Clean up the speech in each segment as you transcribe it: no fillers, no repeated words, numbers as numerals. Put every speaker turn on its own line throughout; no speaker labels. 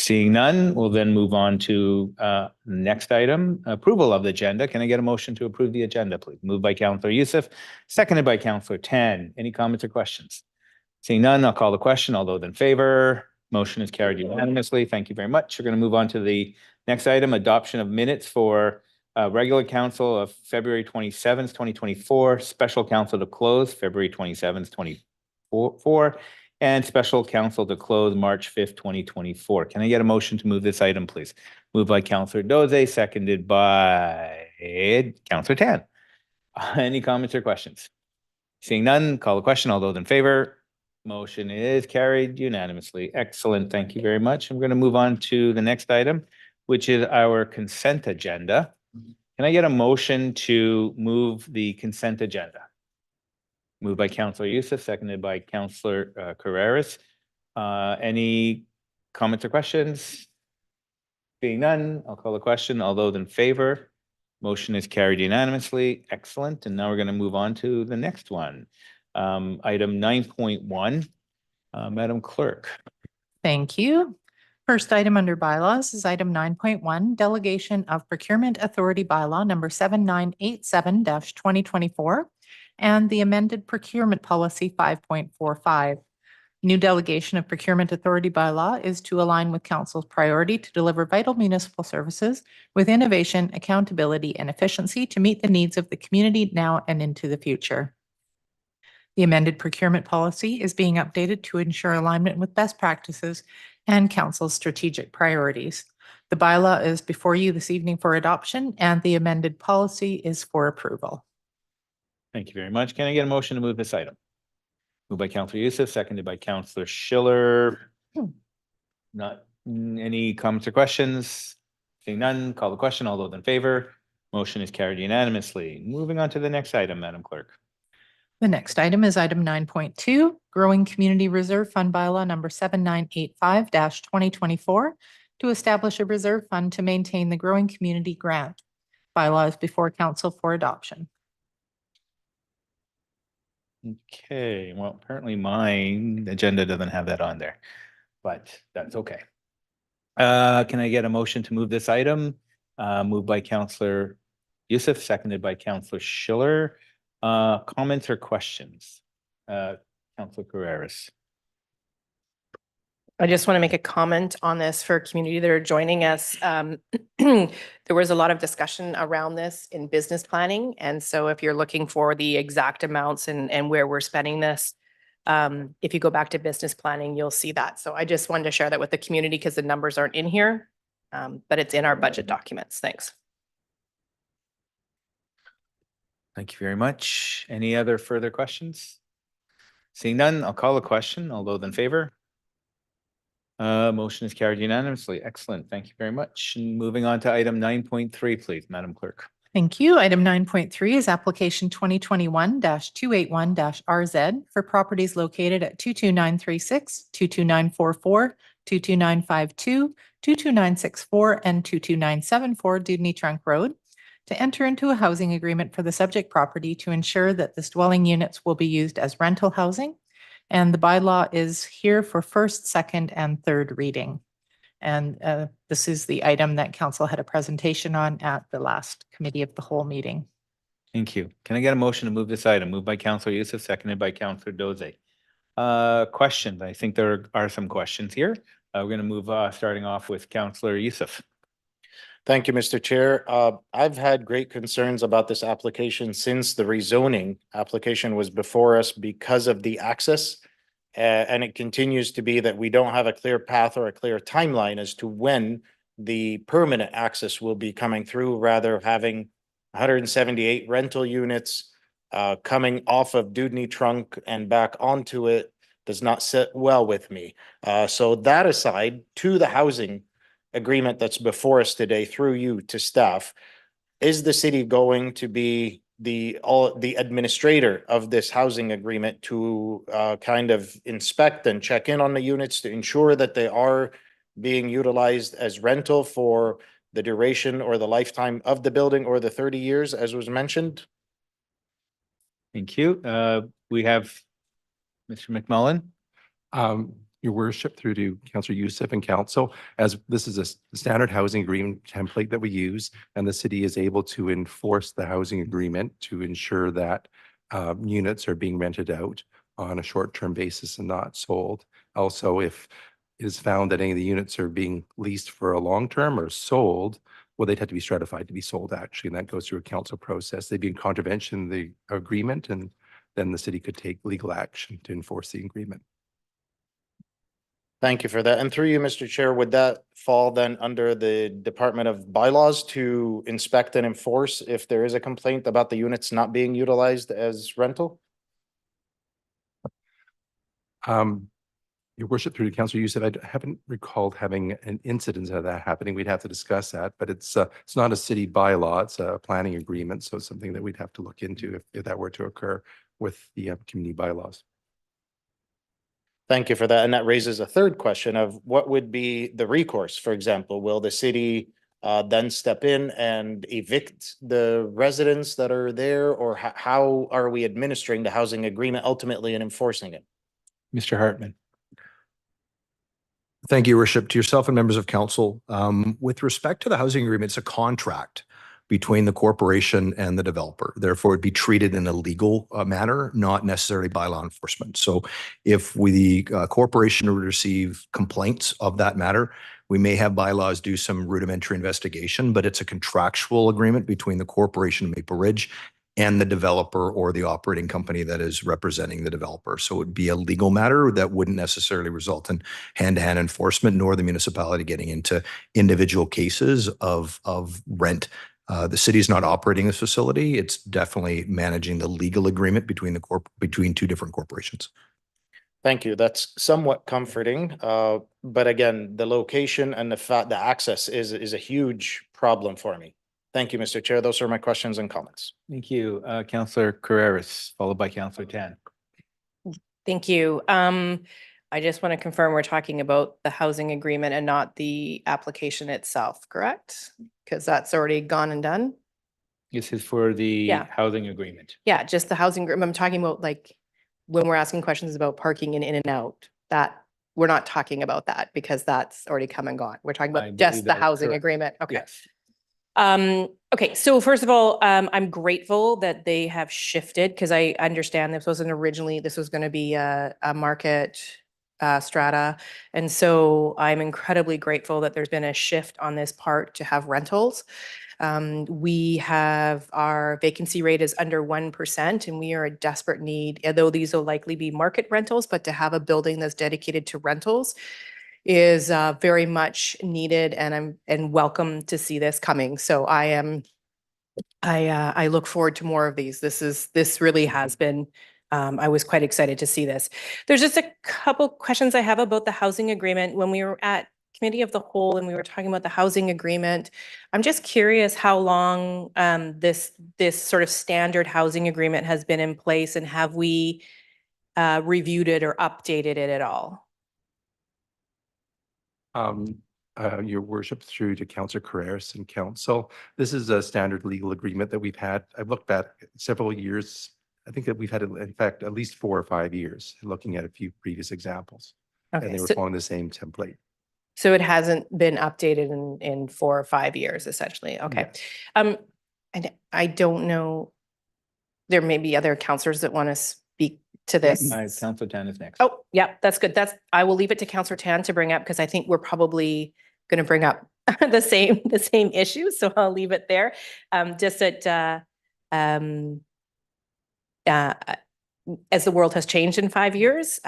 Seeing none, we'll then move on to next item, approval of the agenda. Can I get a motion to approve the agenda, please? Moved by Councillor Youssef, seconded by Councillor Tan. Any comments or questions? Seeing none, I'll call the question. All those in favor, motion is carried unanimously. Thank you very much. We're going to move on to the next item, adoption of minutes for regular council of February 27th, 2024, special council to close February 27th, 2024, and special council to close March 5th, 2024. Can I get a motion to move this item, please? Moved by Councillor Doze, seconded by Councillor Tan. Any comments or questions? Seeing none, call the question. All those in favor, motion is carried unanimously. Excellent. Thank you very much. I'm going to move on to the next item, which is our consent agenda. Can I get a motion to move the consent agenda? Moved by Councillor Youssef, seconded by Councillor Carreras. Any comments or questions? Being none, I'll call the question. All those in favor, motion is carried unanimously. Excellent. And now we're going to move on to the next one. Item 9.1. Madam Clerk.
Thank you. First item under bylaws is item 9.1, delegation of procurement authority bylaw number 7987-2024 and the amended procurement policy 5.45. New delegation of procurement authority bylaw is to align with council's priority to deliver vital municipal services with innovation, accountability, and efficiency to meet the needs of the community now and into the future. The amended procurement policy is being updated to ensure alignment with best practices and council's strategic priorities. The bylaw is before you this evening for adoption, and the amended policy is for approval.
Thank you very much. Can I get a motion to move this item? Moved by Councillor Youssef, seconded by Councillor Schiller. Not any comments or questions? Seeing none, call the question. All those in favor, motion is carried unanimously. Moving on to the next item, Madam Clerk.
The next item is item 9.2, Growing Community Reserve Fund Bylaw number 7985-2024 to establish a reserve fund to maintain the Growing Community Grant. Bylaw is before council for adoption.
Okay, well, apparently my agenda doesn't have that on there, but that's okay. Can I get a motion to move this item? Moved by Councillor Youssef, seconded by Councillor Schiller. Comments or questions? Councillor Carreras.
I just want to make a comment on this for community that are joining us. There was a lot of discussion around this in business planning. And so if you're looking for the exact amounts and where we're spending this, if you go back to business planning, you'll see that. So I just wanted to share that with the community because the numbers aren't in here, but it's in our budget documents. Thanks.
Thank you very much. Any other further questions? Seeing none, I'll call a question. All those in favor? Motion is carried unanimously. Excellent. Thank you very much. And moving on to item 9.3, please, Madam Clerk.
Thank you. Item 9.3 is application 2021-281-RZ for properties located at 22936, 22944, 22952, 22964, and 22974 Dewdney Trunk Road to enter into a housing agreement for the subject property to ensure that this dwelling units will be used as rental housing. And the bylaw is here for first, second, and third reading. And this is the item that council had a presentation on at the last committee of the whole meeting.
Thank you. Can I get a motion to move this item? Moved by Councillor Youssef, seconded by Councillor Doze. Questions? I think there are some questions here. We're going to move starting off with Councillor Youssef.
Thank you, Mr. Chair. I've had great concerns about this application since the rezoning application was before us because of the access. And it continues to be that we don't have a clear path or a clear timeline as to when the permanent access will be coming through, rather having 178 rental units coming off of Dewdney Trunk and back onto it does not sit well with me. So that aside, to the housing agreement that's before us today through you to staff, is the city going to be the administrator of this housing agreement to kind of inspect and check in on the units to ensure that they are being utilized as rental for the duration or the lifetime of the building or the 30 years as was mentioned?
Thank you. We have Mr. McMullen.
Your worship, through to Councillor Youssef and council, as this is a standard housing agreement template that we use, and the city is able to enforce the housing agreement to ensure that units are being rented out on a short-term basis and not sold. Also, if it is found that any of the units are being leased for a long-term or sold, well, they'd have to be stratified to be sold, actually, and that goes through a council process. They'd be in contravention of the agreement, and then the city could take legal action to enforce the agreement.
Thank you for that. And through you, Mr. Chair, would that fall then under the Department of Bylaws to inspect and enforce if there is a complaint about the units not being utilized as rental?
Your worship, through to Councillor Youssef, I haven't recalled having an incident of that happening. We'd have to discuss that, but it's not a city bylaw, it's a planning agreement. So it's something that we'd have to look into if that were to occur with the community bylaws.
Thank you for that. And that raises a third question of what would be the recourse? For example, will the city then step in and evict the residents that are there? Or how are we administering the housing agreement ultimately and enforcing it?
Mr. Hartman.
Thank you, Your Worship. To yourself and members of council, with respect to the housing agreement, it's a contract between the corporation and the developer. Therefore, it'd be treated in a legal manner, not necessarily by law enforcement. So if the corporation would receive complaints of that matter, we may have bylaws do some rudimentary investigation, but it's a contractual agreement between the corporation, Maple Ridge, and the developer or the operating company that is representing the developer. So it would be a legal matter that wouldn't necessarily result in hand-to-hand enforcement, nor the municipality getting into individual cases of rent. The city is not operating this facility. It's definitely managing the legal agreement between between two different corporations.
Thank you. That's somewhat comforting. But again, the location and the access is a huge problem for me. Thank you, Mr. Chair. Those are my questions and comments.
Thank you. Councillor Carreras, followed by Councillor Tan.
Thank you. I just want to confirm we're talking about the housing agreement and not the application itself, correct? Because that's already gone and done.
This is for the
Yeah.
housing agreement.
Yeah, just the housing agreement. I'm talking about like when we're asking questions about parking and in and out, that we're not talking about that because that's already come and gone. We're talking
I
about
believe
just the
that is
housing
correct.
agreement. Okay.
Yes.
Okay, so first of all, I'm grateful that they have shifted because I understand this was going to be a market strata. And so I'm incredibly grateful that there's been a shift on this part to have rentals. We have our vacancy rate is under 1% and we are a desperate need, although these will likely be market rentals, but to have a building that's dedicated to rentals is very much needed and welcome to see this coming. So I look forward to more of these. This really has been, I was quite excited to see this. There's just a couple questions I have about the housing agreement. When we were at Committee of the Whole and we were talking about the housing agreement, I'm just curious how long this sort of standard housing agreement has been in place, and have we reviewed it or updated it at all?
Your worship, through to Councillor Carreras and council, this is a standard legal agreement that we've had. I've looked back several years. I think that we've had, in fact, at least 4 or 5 years, looking at a few previous examples. And
Okay,
they were
so,
following the same template.
so it hasn't been updated in 4 or 5 years, essentially. Okay.
Yes.
And I don't know, there may be other counselors that want to speak to this.
Councillor Tan is next.
Oh, yeah, that's good. I will leave it to Councillor Tan to bring up because I think we're probably going to bring up the same issue. So I'll leave it there. Just that as the world has changed in 5 years,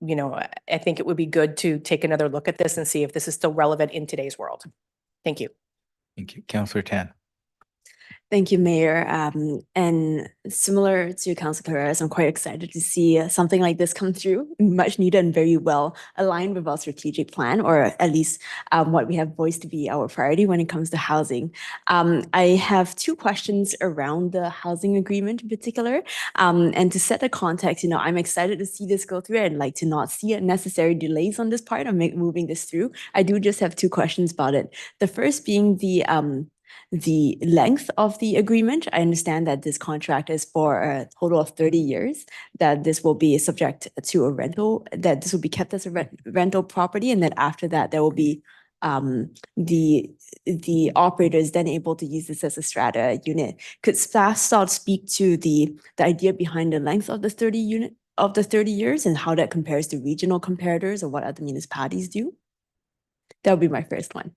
you know, I think it would be good to take another look at this and see if this is still relevant in today's world. Thank you.
Thank you. Councillor Tan.
Thank you, Mayor. And similar to Councillor Carreras, I'm quite excited to see something like this come through, much needed and very well aligned with our strategic plan, or at least what we have voiced to be our priority when it comes to housing. I have 2 questions around the housing agreement in particular. And to set the context, you know, I'm excited to see this go through. I'd like to not see unnecessary delays on this part of moving this through. I do just have 2 questions about it. The first being the length of the agreement. I understand that this contract is for a total of 30 years, that this will be subject to a rental, that this will be kept as a rental property, and then after that, there will be the operator is then able to use this as a strata unit. Could staff start speak to the idea behind the length of the 30 years and how that compares to regional comparators or what other municipalities do? That would be my first one.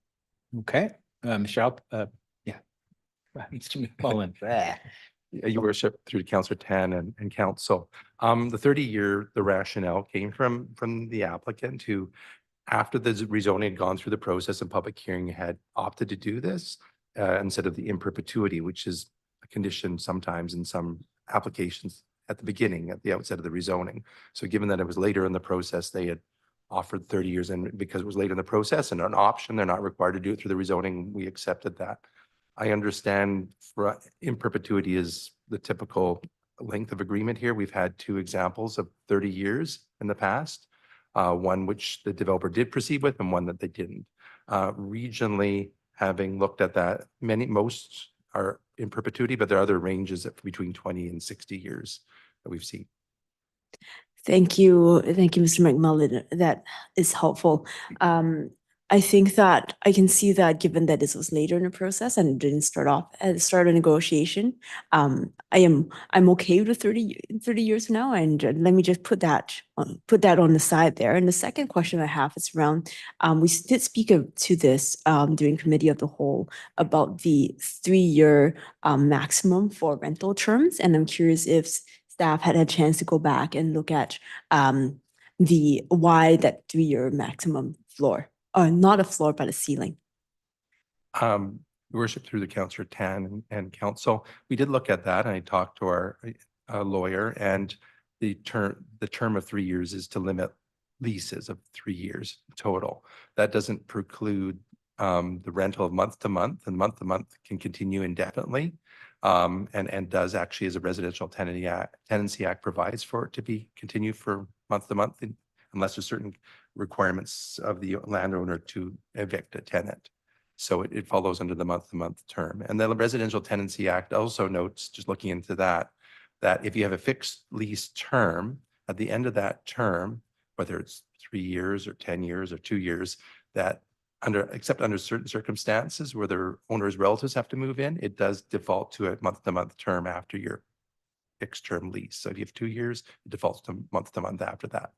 Okay, Mr. yeah. Mr. Mullen.
Your worship, through to Councillor Tan and council. The 30-year, the rationale came from the applicant who, after the rezoning had gone through the process and public hearing, had opted to do this instead of the in perpetuity, which is a condition sometimes in some applications at the beginning, at the outset of the rezoning. So given that it was later in the process, they had offered 30 years, and because it was late in the process and an option, they're not required to do it through the rezoning, we accepted that. I understand for in perpetuity is the typical length of agreement here. We've had 2 examples of 30 years in the past. One which the developer did proceed with and one that they didn't. Regionally, having looked at that, most are in perpetuity, but there are other ranges of between 20 and 60 years that we've seen.
Thank you. Thank you, Mr. McMullen. That is helpful. I think that I can see that given that this was later in the process and it didn't start off at the start of negotiation, I'm okay with 30 years from now. And let me just put that on the side there. And the second question I have is around, we did speak to this during committee of the whole about the 3-year maximum for rental terms. And I'm curious if staff had a chance to go back and look at why that 3-year maximum floor. Not a floor, but a ceiling.
Your worship, through the Councillor Tan and council, we did look at that. And I talked to our lawyer, and the term of 3 years is to limit leases of 3 years total. That doesn't preclude the rental of month to month, and month to month can continue indefinitely. And does actually, as a residential tenancy act provides for it to be continued for month to month, unless there's certain requirements of the landowner to evict a tenant. So it follows under the month-to-month term. And the Residential Tenancy Act also notes, just looking into that if you have a fixed lease term, at the end of that term, whether it's 3 years or 10 years or 2 years, that except under certain circumstances where the owner's relatives have to move in, it does default to a month-to-month term after your fixed term lease. So if you have 2 years, it defaults to month after that.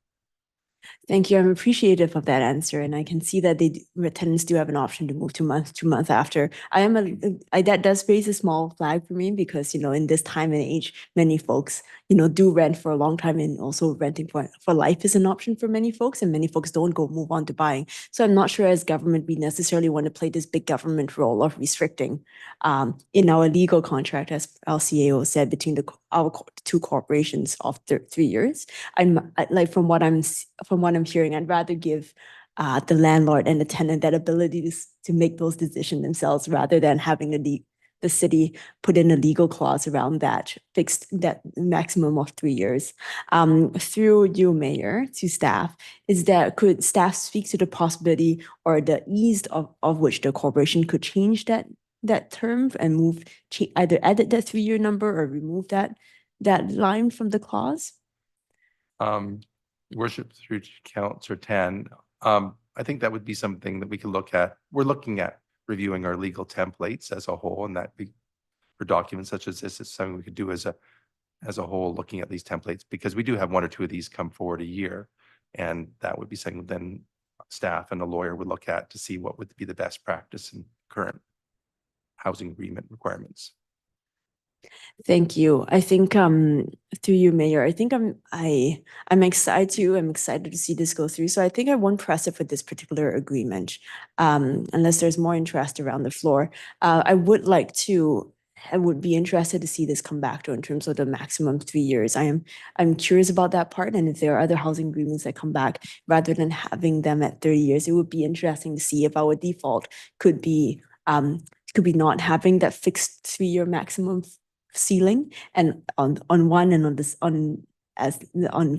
Thank you. I'm appreciative of that answer, and I can see that tenants do have an option to move to month after. That does raise a small flag for me because in this time and age, many folks do rent for a long time, and also renting for life is an option for many folks, and many folks don't move on to buying. So I'm not sure as government we necessarily want to play this big government role of restricting in our legal contract, as LCAO said, between our 2 corporations of 3 years. From what I'm hearing, I'd rather give the landlord and the tenant that ability to make those decisions themselves rather than having the city put in a legal clause around that maximum of 3 years. Through you, Mayor, to staff, could staff speak to the possibility or the ease of which the corporation could change that term and either edit that 3-year number or remove that line from the clause?
Worship, through Councillor Tan, I think that would be something that we could look at. We're looking at reviewing our legal templates as a whole, and that for documents such as this is something we could do as a whole, looking at these templates, because we do have 1 or 2 of these come forward a year, and that would be something then staff and a lawyer would look at to see what would be the best practice in current housing agreement requirements.
Thank you. I think through you, Mayor, I think I'm excited to see this go through. So I think I won't press it for this particular agreement, unless there's more interest around the floor. I would be interested to see this come back to in terms of the maximum 3 years. I'm curious about that part, and if there are other housing agreements that come back rather than having them at 30 years, it would be interesting to see if our default could be not having that fixed 3-year maximum ceiling, and on one and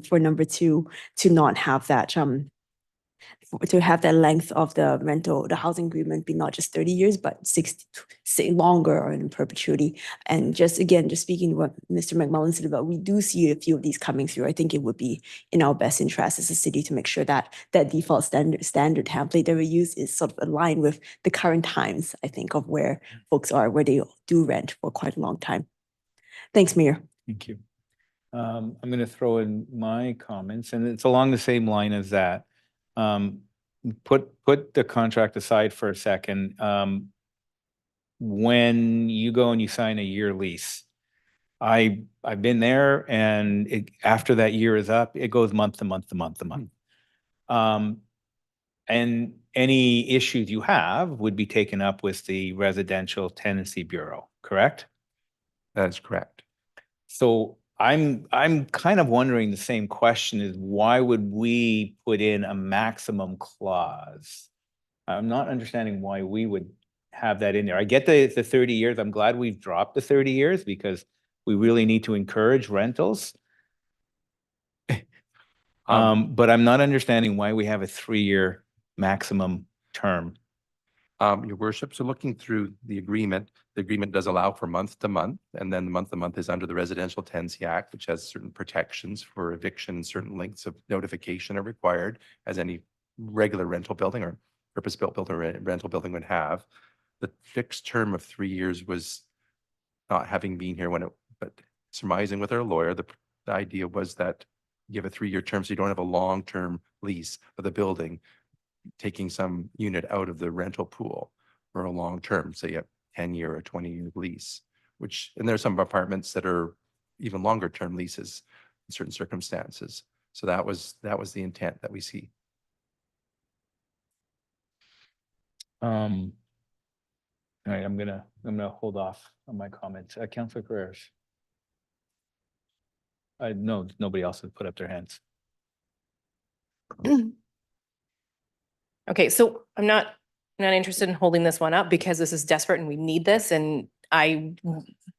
for number 2 to not have that to have the length of the rental, the housing agreement be not just 30 years, but 60, say longer or in perpetuity. And just again, just speaking to what Mr. McMullen said about, we do see a few of these coming through. I think it would be in our best interest as a city to make sure that that default standard template that we use is sort of aligned with the current times, I think, of where folks are, where they do rent for quite a long time. Thanks, Mayor.
Thank you. I'm going to throw in my comments, and it's along the same line as that. Put the contract aside for a second. When you go and you sign a year lease, I've been there, and after that year is up, it goes month to month to month to month. And any issues you have would be taken up with the Residential Tenancy Bureau, correct?
That is correct.
So I'm kind of wondering the same question is why would we put in a maximum clause? I'm not understanding why we would have that in there. I get the 30 years. I'm glad we've dropped the 30 years because we really need to encourage rentals. But I'm not understanding why we have a 3-year maximum term.
Your worship, so looking through the agreement does allow for month to month, and then the month to month is under the Residential Tenancy Act, which has certain protections for eviction, and certain lengths of notification are required, as any regular rental building or purpose-built rental building would have. The fixed term of 3 years was not having been here but surmising with our lawyer, the idea was that you have a 3-year term, so you don't have a long-term lease of the building, taking some unit out of the rental pool for a long term, say a 10-year or 20-year lease, and there's some apartments that are even longer term leases in certain circumstances. So that was the intent that we see.
All right, I'm gonna hold off on my comments. Councillor Carreras. No, nobody else has put up their hands.
Okay, so I'm not interested in holding this one up because this is desperate and we need this and I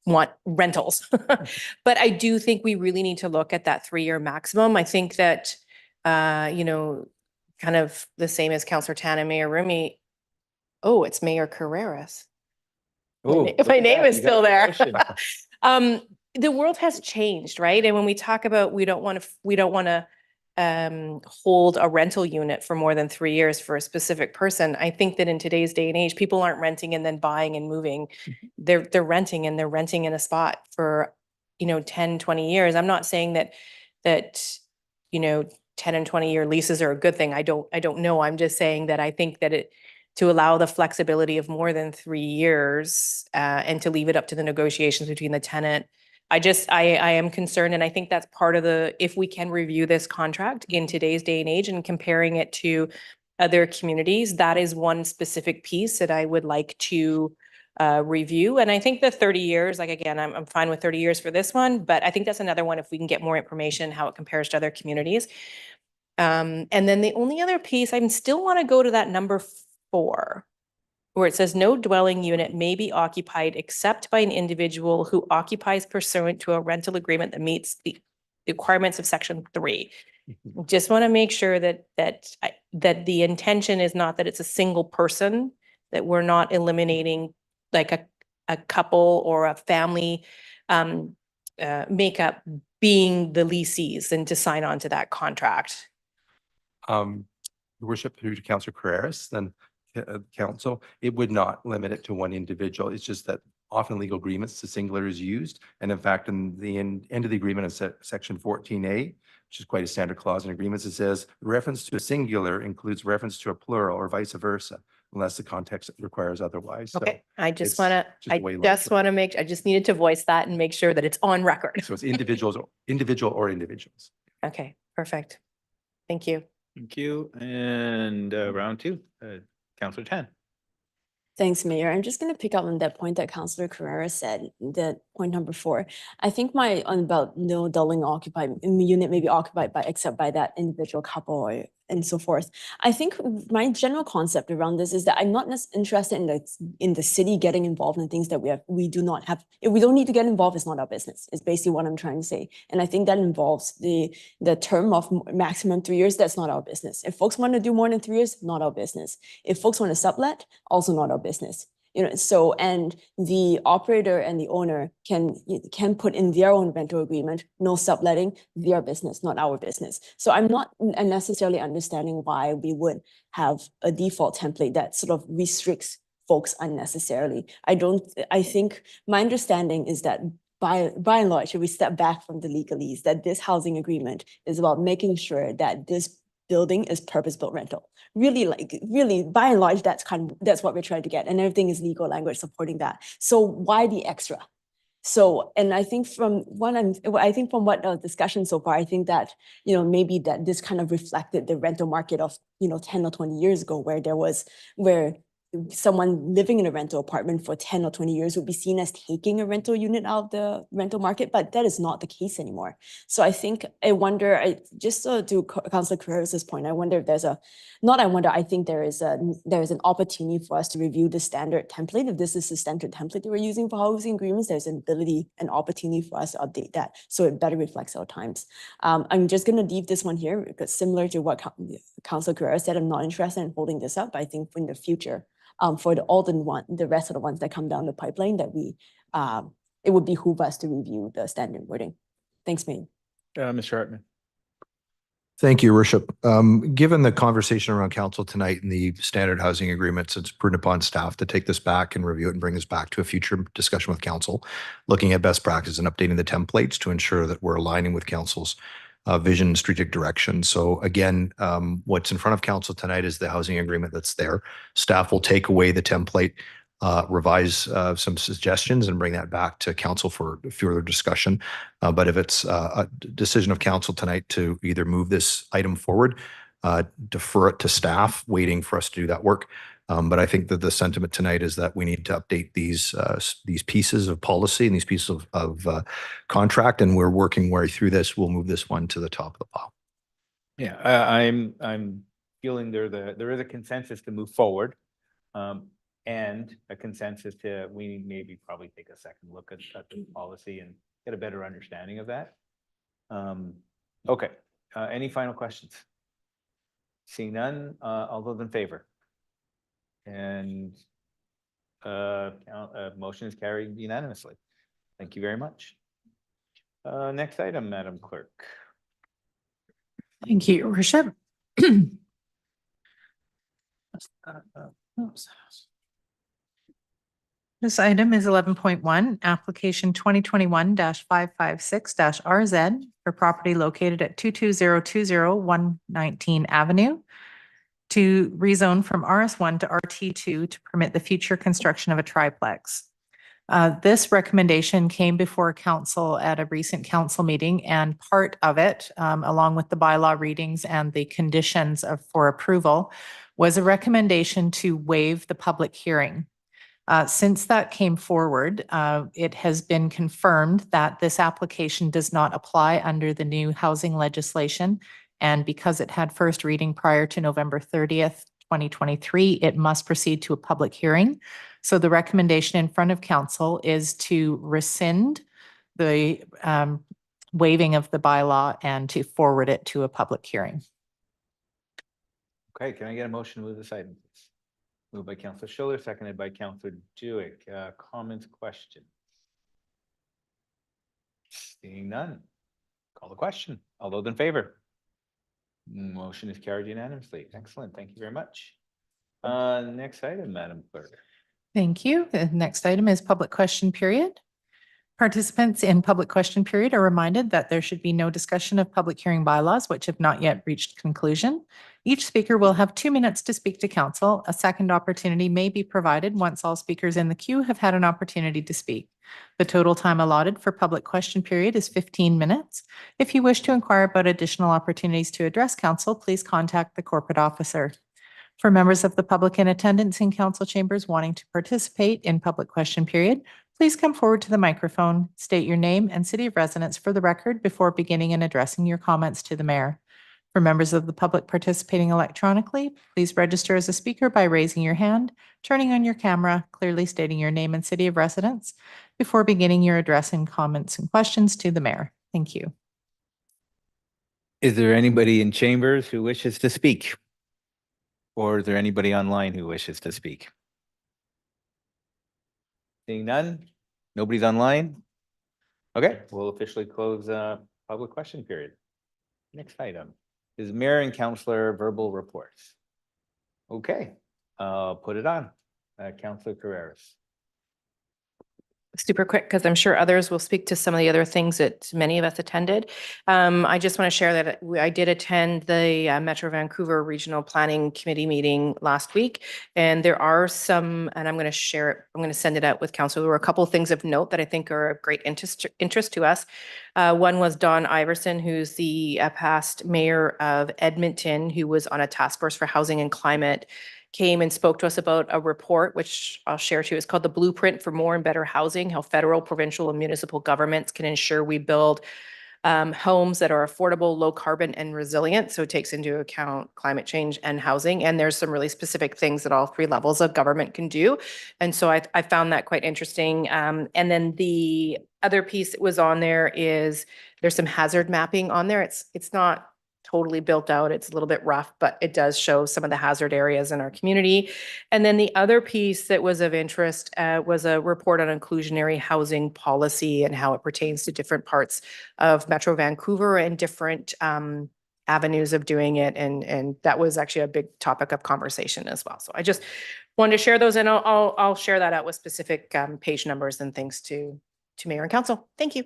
want rentals. But I do think we really need to look at that 3-year maximum. I think that, kind of the same as Councillor Tan and Mayor Rumi. Oh, it's Mayor Carreras. My name is still there. The world has changed, right? And when we talk about we don't want to hold a rental unit for more than 3 years for a specific person. I think that in today's day and age, people aren't renting and then buying and moving. They're renting and they're renting in a spot for, 10, 20 years. I'm not saying that 10 and 20-year leases are a good thing. I don't know. I'm just saying that I think that to allow the flexibility of more than 3 years and to leave it up to the negotiations between the tenant. I am concerned, and I think that's part of if we can review this contract in today's day and age and comparing it to other communities, that is one specific piece that I would like to review. And I think the 30 years, like, again, I'm fine with 30 years for this one, but I think that's another one if we can get more information, how it compares to other communities. And then the only other piece, I still want to go to that number 4. Where it says no dwelling unit may be occupied except by an individual who occupies pursuant to a rental agreement that meets the requirements of Section 3. Just want to make sure that the intention is not that it's a single person, that we're not eliminating like a couple or a family makeup being the lessees and to sign on to that contract.
Your worship, through to Councillor Carreras, then council, it would not limit it to one individual. It's just that often legal agreements, the singular is used. And in fact, in the end of the agreement of Section 14A, which is quite a standard clause in agreements, it says reference to a singular includes reference to a plural or vice versa, unless the context requires otherwise.
Okay,
So
I just want
way
to I just needed to voice that and make sure that it's on record.
So it's individual or individuals.
Okay, perfect. Thank you.
Thank you. And round 2, Councillor Tan.
Thanks, Mayor. I'm just going to pick up on that point that Councillor Carrera said, that point number 4. I think about no dwelling occupied unit may be occupied by except by that individual couple or and so forth. I think my general concept around this is that I'm not interested in the city getting involved in things that we do not have. If we don't need to get involved, it's not our business. It's basically what I'm trying to say. And I think that involves the term of maximum 3 years. That's not our business. If folks want to do more than 3 years, not our business. If folks want to sublet, also not our business. So, and the operator and the owner can put in their own rental agreement, no subletting, their business, not our business. So I'm not necessarily understanding why we would have a default template that sort of restricts folks unnecessarily. I think my understanding is that by and large, if we step back from the legalese, that this housing agreement is about making sure that this building is purpose-built rental. Really, by and large, that's what we're trying to get, and everything is legal language supporting that. So why the extra? So, and I think from what discussion so far, I think that maybe that this kind of reflected the rental market of 10 or 20 years ago, where someone living in a rental apartment for 10 or 20 years would be seen as taking a rental unit out of the rental market, but that is not the case anymore. So I wonder, just to Councillor Carreras' point, I think there is an opportunity for us to review the standard template. If this is the standard template that we're using for housing agreements, there's an opportunity for us to update that so it better reflects our times. I'm just going to leave this one here because similar to what Councillor Carreras said, I'm not interested in holding this up. I think in the future, for the rest of the ones that come down the pipeline, that it would behoove us to review the standard wording. Thanks, Mayor.
Mr. Hartman.
Thank you, Your Worship. Given the conversation around council tonight and the standard housing agreements, it's prudent upon staff to take this back and review it and bring this back to a future discussion with council, looking at best practice and updating the templates to ensure that we're aligning with council's vision and strategic direction. So again, what's in front of council tonight is the housing agreement that's there. Staff will take away the template, revise some suggestions and bring that back to council for further discussion. But if it's a decision of council tonight to either move this item forward, defer it to staff, waiting for us to do that work. But I think that the sentiment tonight is that we need to update these pieces of policy and these pieces of contract, and we're working way through this. We'll move this one to the top of the pile.
Yeah, I'm feeling there is a consensus to move forward, and a consensus to we probably take a second look at the policy and get a better understanding of that. Okay, any final questions? Seeing none, all those in favor? And motion is carried unanimously. Thank you very much. Next item, Madam Clerk.
Thank you, Your Worship. This item is 11.1, application 2021-556-RZ for property located at 22020 119 Avenue to rezone from RS1 to RT2 to permit the future construction of a triplex. This recommendation came before council at a recent council meeting, and part of it, along with the bylaw readings and the conditions for approval, was a recommendation to waive the public hearing. Since that came forward, it has been confirmed that this application does not apply under the new housing legislation. And because it had first reading prior to November 30th, 2023, it must proceed to a public hearing. So the recommendation in front of council is to rescind the waiving of the bylaw and to forward it to a public hearing.
Okay, can I get a motion to move this item, please? Moved by Councillor Schiller, seconded by Councillor Jewick. Comments, questions? Seeing none. Call the question. All those in favor? Motion is carried unanimously. Excellent. Thank you very much. Next item, Madam Clerk.
Thank you. The next item is public question period. Participants in public question period are reminded that there should be no discussion of public hearing bylaws which have not yet reached conclusion. Each speaker will have 2 minutes to speak to council. A second opportunity may be provided once all speakers in the queue have had an opportunity to speak. The total time allotted for public question period is 15 minutes. If you wish to inquire about additional opportunities to address council, please contact the corporate officer. For members of the public in attendance in council chambers wanting to participate in public question period, please come forward to the microphone, state your name and city of residence for the record before beginning and addressing your comments to the mayor. For members of the public participating electronically, please register as a speaker by raising your hand, turning on your camera, clearly stating your name and city of residence before beginning your address and comments and questions to the mayor. Thank you.
Is there anybody in chambers who wishes to speak? Or is there anybody online who wishes to speak? Seeing none? Nobody's online? Okay, we'll officially close public question period. Next item is mayor and councillor verbal reports. Okay, put it on. Councillor Carreras.
Super quick, because I'm sure others will speak to some of the other things that many of us attended. I just want to share that I did attend the Metro Vancouver Regional Planning Committee meeting last week. And there are some, and I'm going to share it, I'm going to send it out with council. There were a couple of things of note that I think are of great interest to us. One was Don Iverson, who's the past mayor of Edmonton, who was on a task force for housing and climate, came and spoke to us about a report, which I'll share too. It's called The Blueprint for More and Better Housing, how federal, provincial, and municipal governments can ensure we build homes that are affordable, low carbon, and resilient. So it takes into account climate change and housing. And there's some really specific things that all three levels of government can do. And so I found that quite interesting. And then the other piece that was on there is there's some hazard mapping on there. It's not totally built out. It's a little bit rough, but it does show some of the hazard areas in our community. And then the other piece that was of interest was a report on inclusionary housing policy and how it pertains to different parts of Metro Vancouver and different avenues of doing it. And that was actually a big topic of conversation as well. So I just wanted to share those, and I'll share that out with specific page numbers and things to Mayor and Council. Thank you.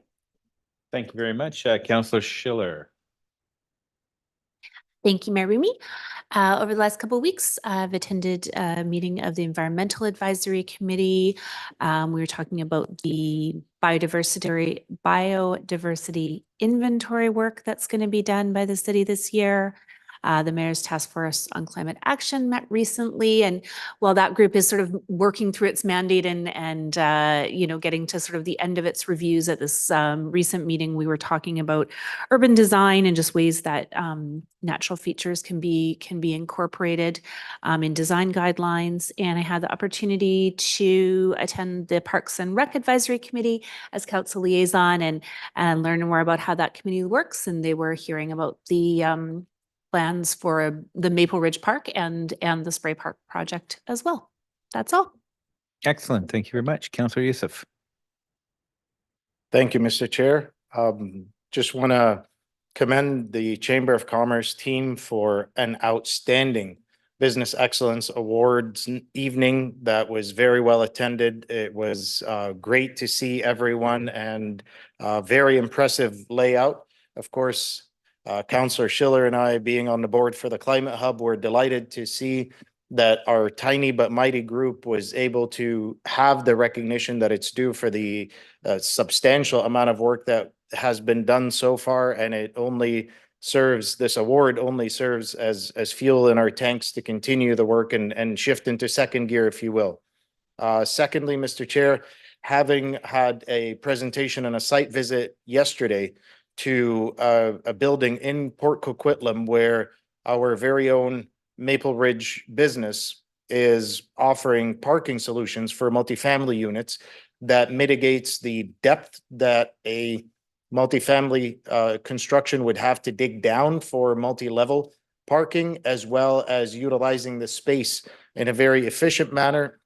Thank you very much. Councillor Schiller.
Thank you, Mayor Remy. Over the last couple of weeks, I've attended a meeting of the Environmental Advisory Committee. We were talking about the biodiversity inventory work that's going to be done by the city this year. The Mayor's Task Force on Climate Action met recently, and while that group is sort of working through its mandate and getting to sort of the end of its reviews, at this recent meeting, we were talking about urban design and just ways that natural features can be incorporated in design guidelines. And I had the opportunity to attend the Parks and Rec Advisory Committee as council liaison and learn more about how that committee works. And they were hearing about the plans for the Maple Ridge Park and the Spray Park project as well. That's all.
Excellent. Thank you very much. Councillor Youssef.
Thank you, Mr. Chair. Just want to commend the Chamber of Commerce team for an outstanding Business Excellence Awards evening that was very well attended. It was great to see everyone and very impressive layout. Of course, Councillor Schiller and I, being on the board for the Climate Hub, were delighted to see that our tiny but mighty group was able to have the recognition that it's due for the substantial amount of work that has been done so far. And this award only serves as fuel in our tanks to continue the work and shift into second gear, if you will. Secondly, Mr. Chair, having had a presentation and a site visit yesterday to a building in Port Coquitlam where our very own Maple Ridge business is offering parking solutions for multifamily units that mitigates the depth that a multifamily construction would have to dig down for multi-level parking, as well as utilizing the space in a very efficient manner.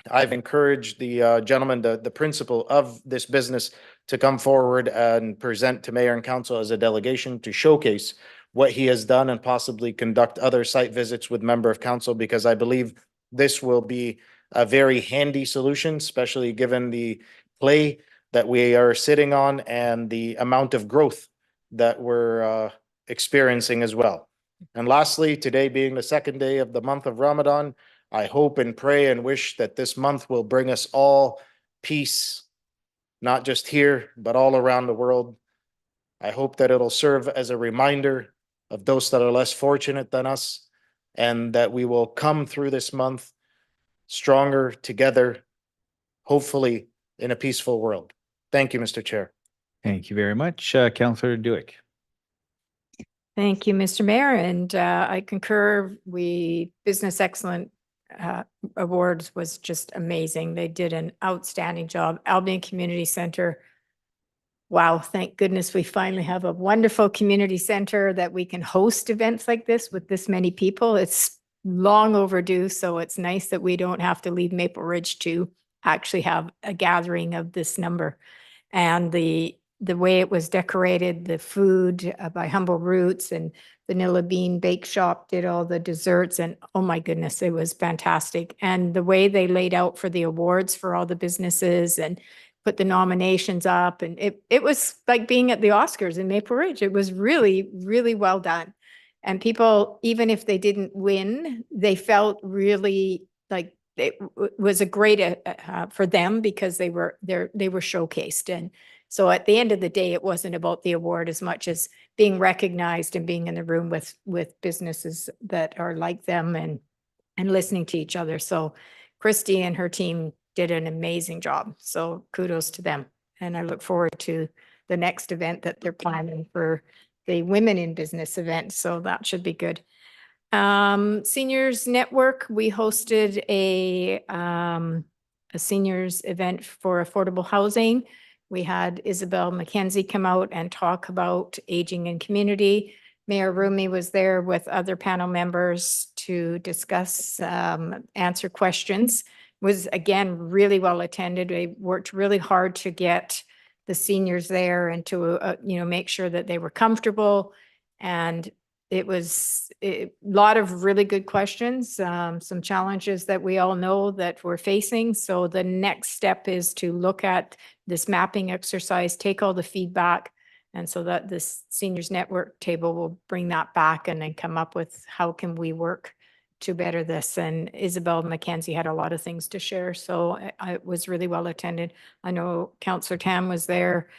I've encouraged the gentleman, the principal of this business, to come forward and present to Mayor and Council as a delegation to showcase what he has done and possibly conduct other site visits with member of council, because I believe this will be a very handy solution, especially given the play that we are sitting on and the amount of growth that we're experiencing as well. And lastly, today being the second day of the month of Ramadan, I hope and pray and wish that this month will bring us all peace, not just here, but all around the world. I hope that it'll serve as a reminder of those that are less fortunate than us, and that we will come through this month stronger together, hopefully in a peaceful world. Thank you, Mr. Chair.
Thank you very much. Councillor Duick.
Thank you, Mr. Mayor, and I concur. Business Excellent Awards was just amazing. They did an outstanding job. Albion Community Center. Wow, thank goodness we finally have a wonderful community center that we can host events like this with this many people. It's long overdue, so it's nice that we don't have to leave Maple Ridge to actually have a gathering of this number. And the way it was decorated, the food by Humble Roots and Vanilla Bean Bake Shop did all the desserts, and oh my goodness, it was fantastic. And the way they laid out for the awards for all the businesses and put the nominations up, and it was like being at the Oscars in Maple Ridge. It was really, really well done. And people, even if they didn't win, they felt really like it was a great for them because they were showcased. And so at the end of the day, it wasn't about the award as much as being recognized and being in the room with businesses that are like them and listening to each other. So Christy and her team did an amazing job. So kudos to them. And I look forward to the next event that they're planning for the Women in Business event. So that should be good. Seniors Network, we hosted a seniors event for affordable housing. We had Isabel McKenzie come out and talk about aging in community. Mayor Rumi was there with other panel members to discuss, answer questions. Was again really well attended. We worked really hard to get the seniors there and to make sure that they were comfortable. And it was a lot of really good questions, some challenges that we all know that we're facing. So the next step is to look at this mapping exercise, take all the feedback, and so that this seniors network table will bring that back and then come up with how can we work to better this. And Isabel McKenzie had a lot of things to share. So I was really well attended. I know Councillor Tam was there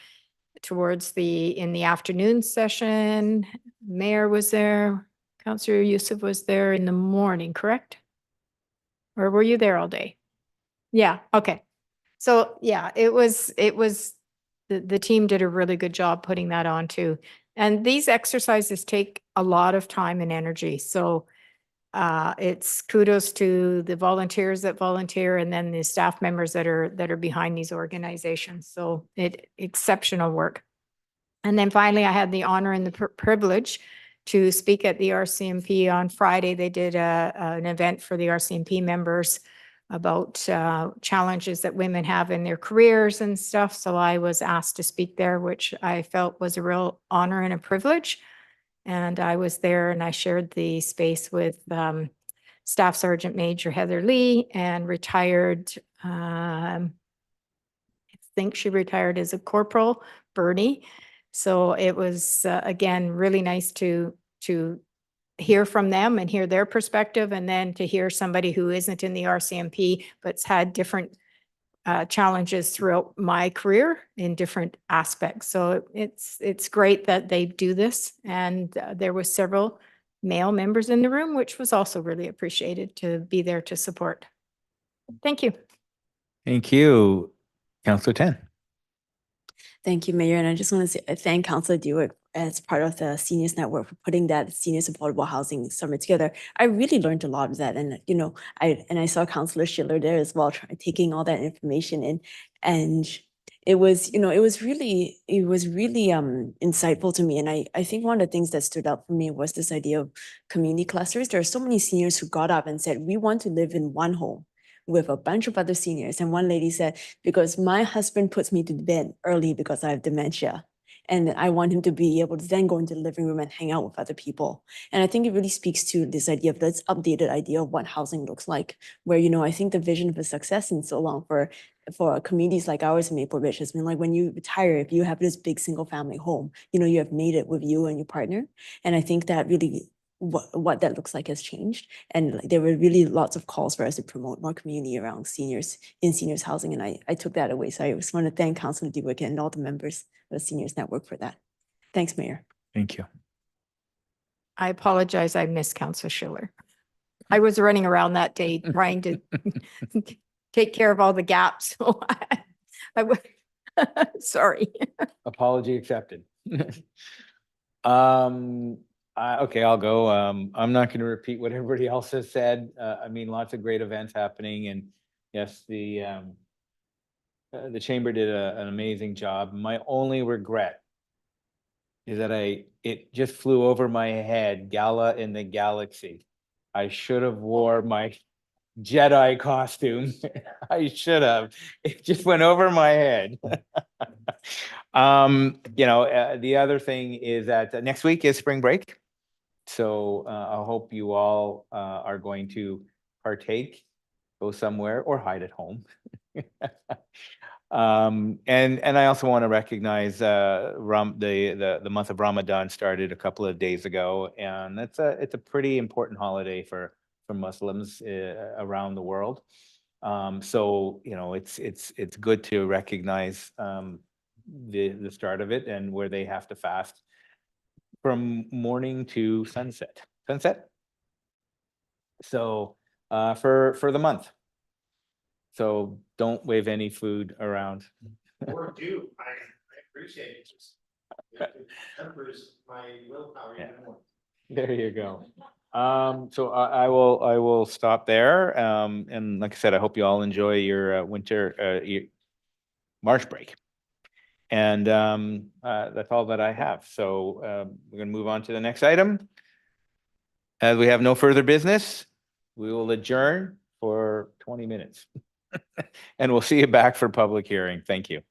towards in the afternoon session. Mayor was there. Councillor Youssef was there in the morning, correct? Or were you there all day? Yeah, okay. So yeah, it was the team did a really good job putting that on too. And these exercises take a lot of time and energy. So it's kudos to the volunteers that volunteer and then the staff members that are behind these organizations. So exceptional work. And then finally, I had the honor and the privilege to speak at the RCMP on Friday. They did an event for the RCMP members about challenges that women have in their careers and stuff. So I was asked to speak there, which I felt was a real honor and a privilege. And I was there and I shared the space with Staff Sergeant Major Heather Lee and retired, I think she retired as a corporal, Bernie. So it was, again, really nice to hear from them and hear their perspective, and then to hear somebody who isn't in the RCMP but's had different challenges throughout my career in different aspects. So it's great that they do this. And there was several male members in the room, which was also really appreciated to be there to support. Thank you.
Thank you. Councillor Tan.
Thank you, Mayor. And I just want to thank Councillor Dewitt as part of the Seniors Network for putting that Seniors Affordable Housing Summit together. I really learned a lot of that. And, I saw Councillor Schiller there as well, taking all that information in. And it was, it was really insightful to me. And I think one of the things that stood out for me was this idea of community clusters. There are so many seniors who got up and said, we want to live in one home with a bunch of other seniors. And one lady said, because my husband puts me to bed early because I have dementia. And I want him to be able to then go into the living room and hang out with other people. And I think it really speaks to this idea of this updated idea of what housing looks like, where, I think the vision for success in so long for communities like ours in Maple Ridge has been like, when you retire, if you have this big single family home, you have made it with you and your partner. And I think that really what that looks like has changed. And there were really lots of calls for us to promote more community around seniors in seniors housing. And I took that away. So I just want to thank Councillor Dewitt and all the members of the Seniors Network for that. Thanks, Mayor.
Thank you.
I apologize. I missed Councillor Schiller. I was running around that day trying to take care of all the gaps. Sorry.
Apology accepted. Okay, I'll go. I'm not going to repeat what everybody else has said. I mean, lots of great events happening, and yes, the chamber did an amazing job. My only regret is that it just flew over my head, Gala in the Galaxy. I should have wore my Jedi costume. I should have. It just went over my head. The other thing is that next week is spring break. So I hope you all are going to partake, go somewhere or hide at home. And I also want to recognize the month of Ramadan started a couple of days ago, and it's a pretty important holiday for Muslims around the world. So it's good to recognize the start of it and where they have to fast from morning to sunset. So for the month. So don't wave any food around.
Or do, I appreciate it, just. Tempers my willpower
Yeah.
even more.
There you go. So I will stop there. And like I said, I hope you all enjoy your winter, your March break. And that's all that I have. So we're going to move on to the next item. As we have no further business, we will adjourn for 20 minutes. And we'll see you back for public hearing. Thank you.